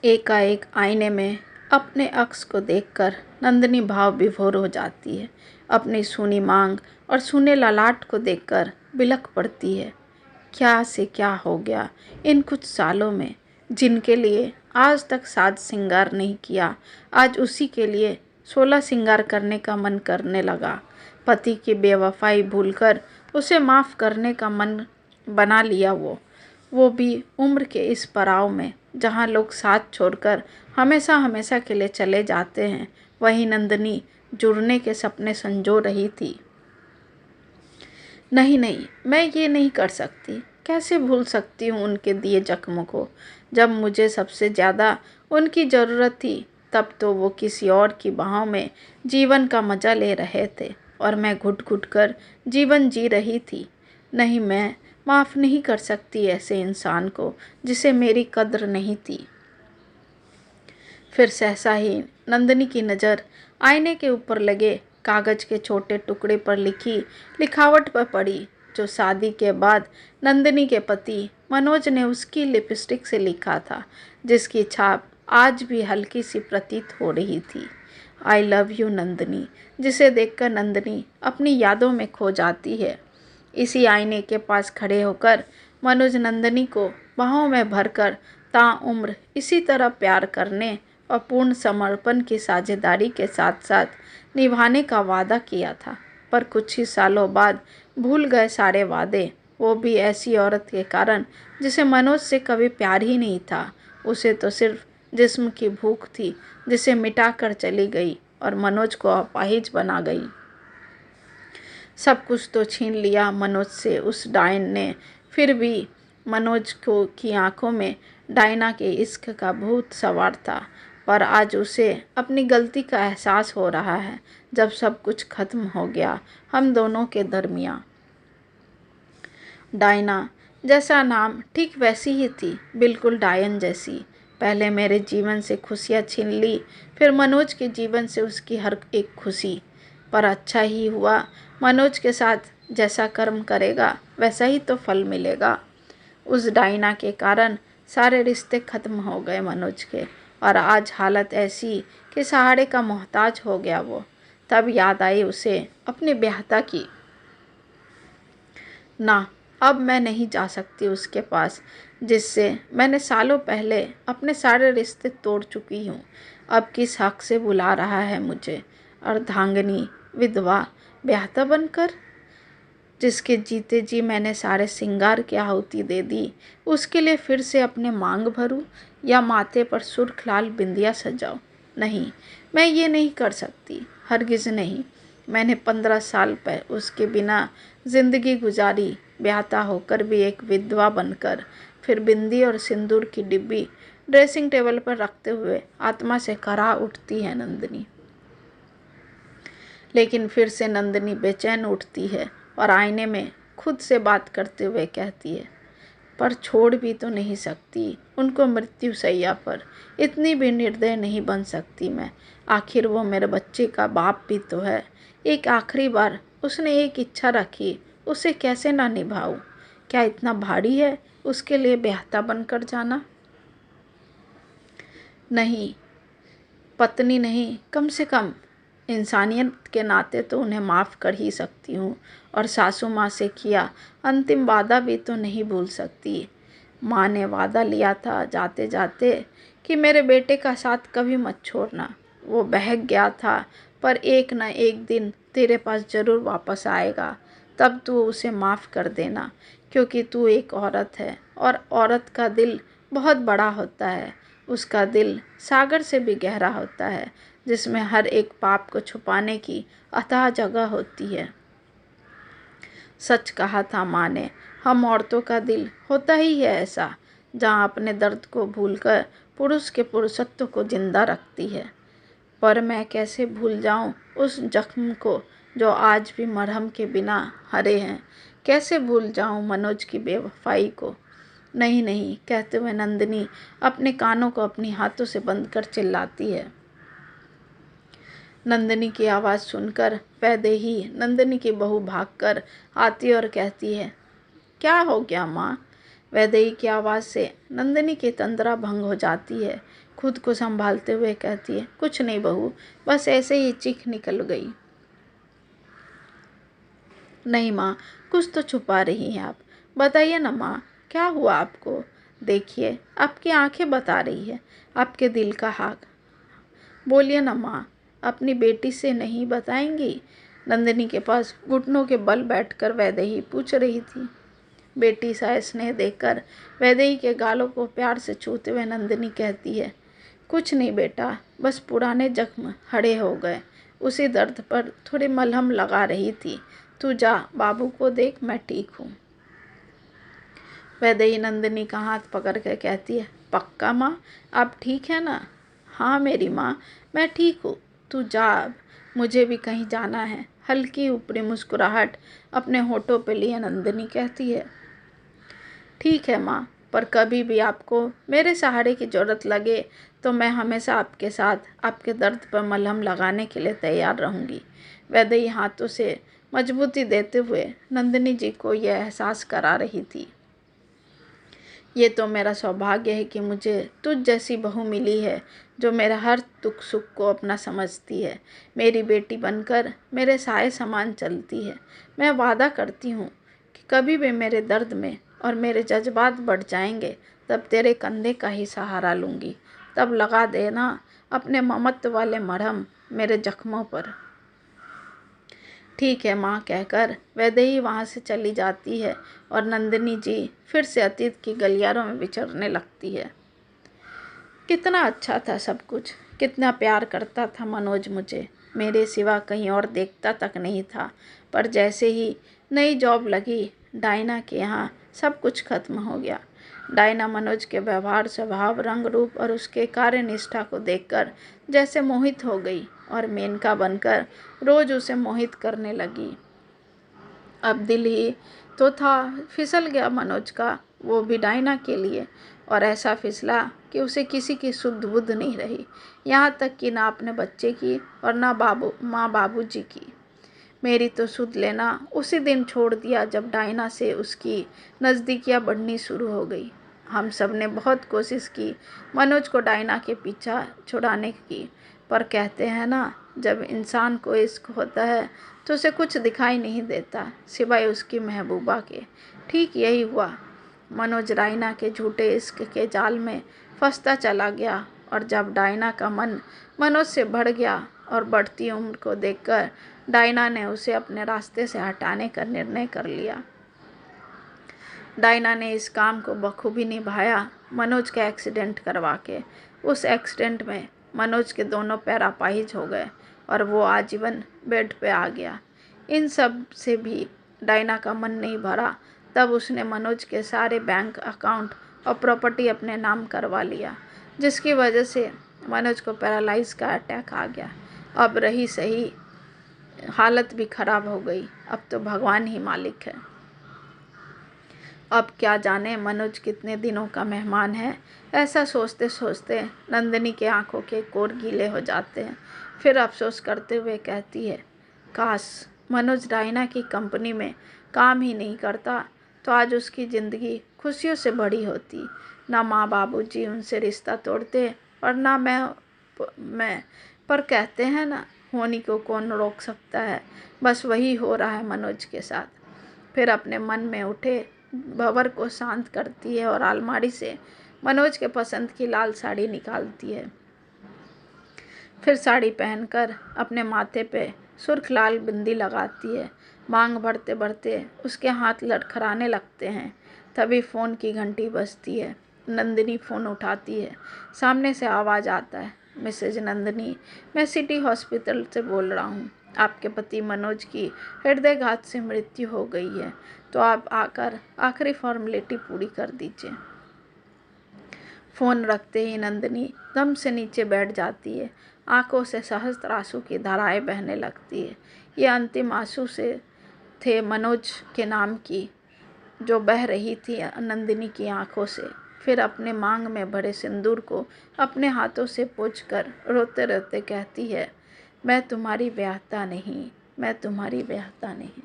एकाएक आईने में अपने अक्स को देखकर नंदिनी भाव विभोर हो जाती है। अपनी सूनी मांग और सूने ललाट को देखकर बिलख पड़ती है। क्या से क्या हो गया इन कुछ सालों में, जिनके लिए आज तक साज श्रृंगार नहीं किया, आज उसी के लिए 16 श्रृंगार करने का मन करने लगा। पति की बेवफाई भूलकर उसे माफ़ करने का मन बना लिया वो भी उम्र के इस पड़ाव में जहाँ लोग साथ छोड़कर हमेशा हमेशा के लिए चले जाते हैं। वहीं नंदिनी जुड़ने के सपने संजो रही थी। नहीं नहीं, मैं ये नहीं कर सकती। कैसे भूल सकती हूँ उनके दिए जख्मों को। जब मुझे सबसे ज़्यादा उनकी ज़रूरत थी तब तो वो किसी और की बाहों में जीवन का मज़ा ले रहे थे और मैं घुट घुट कर जीवन जी रही थी। नहीं, मैं माफ़ नहीं कर सकती ऐसे इंसान को जिसे मेरी कद्र नहीं थी। फिर सहसा ही नंदिनी की नज़र आईने के ऊपर लगे कागज़ के छोटे टुकड़े पर लिखी लिखावट पर पड़ी, जो शादी के बाद नंदिनी के पति मनोज ने उसकी लिपस्टिक से लिखा था, जिसकी छाप आज भी हल्की सी प्रतीत हो रही थी। आई लव यू नंदिनी, जिसे देखकर नंदिनी अपनी यादों में खो जाती है। इसी आईने के पास खड़े होकर मनोज नंदिनी को बाहों में भरकर ताउम्र इसी तरह प्यार करने और पूर्ण समर्पण की साझेदारी के साथ साथ निभाने का वादा किया था। पर कुछ ही सालों बाद भूल गए सारे वादे, वो भी ऐसी औरत के कारण जिसे मनोज से कभी प्यार ही नहीं था। उसे तो सिर्फ जिस्म की भूख थी, जिसे मिटा कर चली गई और मनोज को अपाहिज बना गई। सब कुछ तो छीन लिया मनोज से उस डायन ने, फिर भी मनोज को की आंखों में डायना के इश्क का भूत सवार था। पर आज उसे अपनी गलती का एहसास हो रहा है, जब सब कुछ खत्म हो गया हम दोनों के दरमियाँ। डायना जैसा नाम ठीक वैसी ही थी, बिल्कुल डायन जैसी। पहले मेरे जीवन से खुशियाँ छीन ली, फिर मनोज के जीवन से उसकी हर एक खुशी। पर अच्छा ही हुआ, मनोज के साथ जैसा कर्म करेगा वैसा ही तो फल मिलेगा। उस डायना के कारण सारे रिश्ते खत्म हो गए मनोज के, और आज हालत ऐसी कि सहारे का मोहताज हो गया वो। तब याद आई उसे अपने ब्याहता की। ना, अब मैं नहीं जा सकती उसके पास, जिससे मैंने सालों पहले अपने सारे रिश्ते तोड़ चुकी हूँ। अब किस हक से बुला रहा है मुझे अर्धांगिनी, विधवा, ब्याहता बनकर? जिसके जीते जी मैंने सारे श्रृंगार की आहुति दे दी, उसके लिए फिर से अपने मांग भरूं या माथे पर सुर्ख लाल बिंदिया सजाऊं? नहीं, मैं ये नहीं कर सकती, हरगिज़ नहीं। मैंने 15 साल पर उसके बिना जिंदगी गुजारी, ब्याहता होकर भी एक विधवा बनकर। फिर बिंदी और सिंदूर की डिब्बी ड्रेसिंग टेबल पर रखते हुए आत्मा से कराह उठती है नंदिनी। लेकिन फिर से नंदिनी बेचैन उठती है और आईने में खुद से बात करते हुए कहती है, पर छोड़ भी तो नहीं सकती उनको मृत्यु शैया पर। इतनी भी निर्दय नहीं बन सकती मैं। आखिर वो मेरे बच्चे का बाप भी तो है। एक आखिरी बार उसने एक इच्छा रखी, उसे कैसे ना निभाऊं? क्या इतना भारी है उसके लिए ब्याहता बनकर जाना? नहीं, पत्नी नहीं, कम से कम इंसानियत के नाते तो उन्हें माफ़ कर ही सकती हूँ। और सासू माँ से किया अंतिम वादा भी तो नहीं भूल सकती। माँ ने वादा लिया था जाते जाते कि मेरे बेटे का साथ कभी मत छोड़ना। वो बहक गया था, पर एक न एक दिन तेरे पास ज़रूर वापस आएगा। तब तू उसे माफ़ कर देना, क्योंकि तू एक औरत है और औरत का दिल बहुत बड़ा होता है। उसका दिल सागर से भी गहरा होता है, जिसमें हर एक पाप को छुपाने की अथाह जगह होती है। सच कहा था माँ ने, हम औरतों का दिल होता ही है ऐसा, जहाँ अपने दर्द को भूलकर पुरुष के पुरुषत्व को जिंदा रखती है। पर मैं कैसे भूल जाऊँ उस जख्म को जो आज भी मरहम के बिना हरे हैं? कैसे भूल जाऊँ मनोज की बेवफाई को? नहीं नहीं, कहते हुए नंदिनी अपने कानों को अपनी हाथों से बंद कर चिल्लाती है। नंदिनी की आवाज़ सुनकर वैदेही नंदिनी की बहू भागकर आती और कहती है, क्या हो गया माँ? वैदेही की आवाज़ से नंदिनी की तंद्रा भंग हो जाती है। खुद को संभालते हुए कहती है, कुछ नहीं बहू, बस ऐसे ही चीख निकल गई। नहीं माँ, कुछ तो छुपा रही हैं आप। बताइए ना माँ, क्या हुआ आपको? देखिए, आपकी आंखें बता रही है आपके दिल का हाल। बोलिए ना माँ, अपनी बेटी से नहीं बताएंगी? नंदिनी के पास घुटनों के बल बैठकर वैदेही पूछ रही थी। बेटी सा स्नेह देकर वैदेही के गालों को प्यार से छूते हुए नंदिनी कहती है, कुछ नहीं बेटा, बस पुराने जख्म हरे हो गए। उसी दर्द पर थोड़ी मलहम लगा रही थी। तू जा, बाबू को देख, मैं ठीक हूँ। वैदेही नंदिनी का हाथ पकड़ कर कहती है, पक्का माँ, आप ठीक है ना? हाँ मेरी माँ, मैं ठीक हूँ। तू जा अब, मुझे भी कहीं जाना है। हल्की ऊपरी मुस्कुराहट अपने होठों पे लिए नंदिनी कहती है, ठीक है माँ, पर कभी भी आपको मेरे सहारे की ज़रूरत लगे तो मैं हमेशा आपके साथ, आपके दर्द पर मलहम लगाने के लिए तैयार रहूँगी। वैदेही हाथों से मजबूती देते हुए नंदिनी जी को यह एहसास करा रही थी, ये तो मेरा सौभाग्य है कि मुझे तुझ जैसी बहू मिली है जो मेरा हर दुख सुख को अपना समझती है। मेरी बेटी बनकर मेरे साए समान चलती है। मैं वादा करती हूँ कि कभी भी मेरे दर्द में और मेरे जज्बात बढ़ जाएंगे तब तेरे कंधे का ही सहारा लूँगी। तब लगा देना अपने ममत्व वाले मरहम मेरे जख्मों पर। ठीक है माँ कहकर वैदेही वहाँ से चली जाती है और नंदिनी जी फिर से अतीत की गलियारों में विचरने लगती है। कितना अच्छा था सब कुछ, कितना प्यार करता था मनोज मुझे, मेरे सिवा कहीं और देखता तक नहीं था। पर जैसे ही नई जॉब लगी डायना के यहाँ, सब कुछ खत्म हो गया। डायना मनोज के व्यवहार, स्वभाव, रंग रूप और उसके कार्य निष्ठा को देखकर जैसे मोहित हो गई और मेनका बनकर रोज उसे मोहित करने लगी। अब दिल ही तो था फिसल गया मनोज का, वो भी डायना के लिए, और ऐसा फिसला कि उसे किसी की सुध बुध नहीं रही, यहाँ तक कि ना अपने बच्चे की और ना माँ बाबूजी की। मेरी तो सुध लेना उसी दिन छोड़ दिया जब डायना से उसकी नज़दीकियाँ बढ़नी शुरू हो गई। हम सब ने बहुत कोशिश की मनोज को डायना के पीछा छुड़ाने की, पर कहते हैं ना, जब इंसान को इश्क होता है तो उसे कुछ दिखाई नहीं देता सिवाय उसकी महबूबा के। ठीक यही हुआ। मनोज डायना के झूठे इश्क के जाल में फंसता चला गया, और जब डायना का मन मनोज से बढ़ गया और बढ़ती उम्र को देखकर डायना ने उसे अपने रास्ते से हटाने का निर्णय कर लिया। डायना ने इस काम को बखूबी निभाया, मनोज का एक्सीडेंट करवा के। उस एक्सीडेंट में मनोज के दोनों पैर अपाहिज हो गए और वो आजीवन बेड पे आ गया। इन सब से भी डायना का मन नहीं भरा। तब उसने मनोज के सारे बैंक अकाउंट और प्रॉपर्टी अपने नाम करवा लिया, जिसकी वजह से मनोज को पैरालाइज का अटैक आ गया। अब रही सही, हालत भी खराब हो गई। अब तो भगवान ही मालिक है। अब क्या जाने मनोज कितने दिनों का मेहमान है। ऐसा सोचते सोचते नंदिनी के आंखों के कोर गीले हो जाते हैं। फिर अफसोस करते हुए कहती है, काश मनोज डायना की कंपनी में काम ही नहीं करता तो आज उसकी ज़िंदगी खुशियों से भरी होती। ना माँ बाबूजी उनसे रिश्ता तोड़ते और ना मैं पर कहते हैं ना, होनी को कौन रोक सकता है। बस वही हो रहा है मनोज के साथ। फिर अपने मन में उठे भंवर को शांत करती है और अलमारी से मनोज के पसंद की लाल साड़ी निकालती है। फिर साड़ी पहनकर अपने माथे पे सुर्ख लाल बिंदी लगाती है। मांग भरते भरते उसके हाथ लड़खड़ाने लगते हैं। तभी फ़ोन की घंटी बजती है। नंदिनी फ़ोन उठाती है। सामने से आवाज़ आता है, मिसेज नंदिनी, मैं सिटी हॉस्पिटल से बोल रहा हूँ। आपके पति मनोज की हृदयघात से मृत्यु हो गई है, तो आप आकर आखिरी फॉर्मेलिटी पूरी कर दीजिए। फ़ोन रखते ही नंदिनी दम से नीचे बैठ जाती है। आंखों से सहस्त्र आंसू की धाराएं बहने लगती है। ये अंतिम आंसू से थे मनोज के नाम की, जो बह रही थी नंदिनी की आंखों से। फिर अपने मांग में भरे सिंदूर को अपने हाथों से पोंछकर रोते रोते कहती है, मैं तुम्हारी ब्याहता नहीं, मैं तुम्हारी ब्याहता नहीं।